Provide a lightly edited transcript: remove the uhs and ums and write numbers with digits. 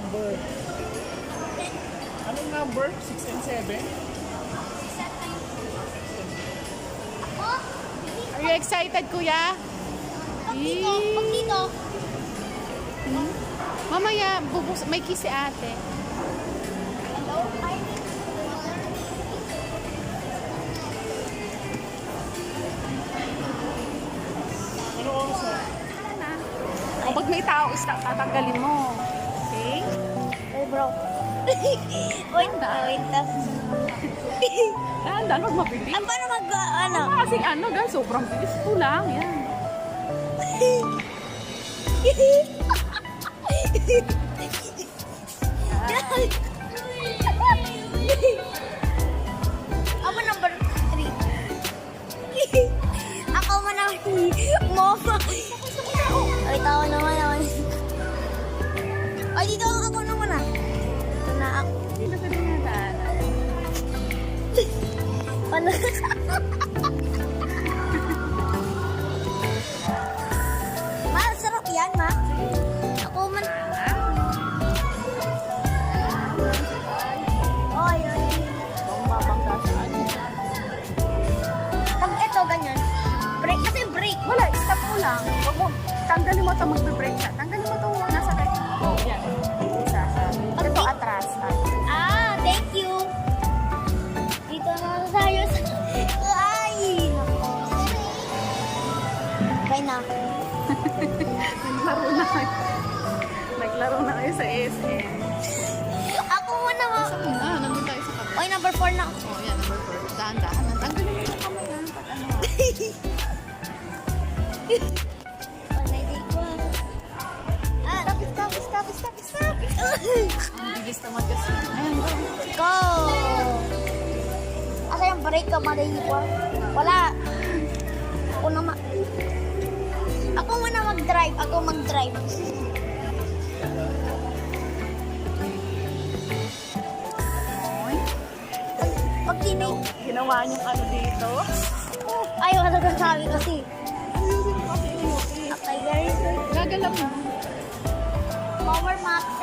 number? Anong number? 6 and 7? Are you excited, kuya? Pag dito. Mamaya, may kiss si ate. Hello? Ano oras na? O, pag may tao, tatanggalin mo. Okay? Hey, bro. Wait, wait. Dahan, huwag mabilis. Paano ano? Kasi ano, guys, sobrang bilis ko lang. Yan. Ako number 3. Ako man ang mofa. Ay, tawa naman naman. Ay, dito ako naman ah. Ito na ako. Dito sa dinadaan. Ano? Ma, sarap yan, ma. Ako man. Oy, oy. Mabangga sa ano. Pag ito, ganyan. Break kasi break. Wala, stop mo lang. Huwag mo, tanggalin mo ito, magbe-break ka. Tanggalin mo ito, nasa right. Oh, yan. Isa. Ito, atras. Ah, thank you. Dito na tayo sa... Ay! Okay na. Naglaro na kayo. Naglaro na kayo sa SM. Ako muna ma. Nandun tayo sa kapatid. Oy, number 4 na ako. Oh, yan, number 4. Dahan-dahan. Tanggalin mo yung kamay na. Pag ano. Panay ko. Ah, Stop. Bilis naman kasi. Ayan, go. go! Asa yung break ka, malay ko? Wala. Ako naman. Ako muna mag-drive. Ako mag-drive. Pag tinig. Ginawa niyong ano dito. Ay, wala ka sabi kasi. Okay, guys. Gagalaw mo. Power max.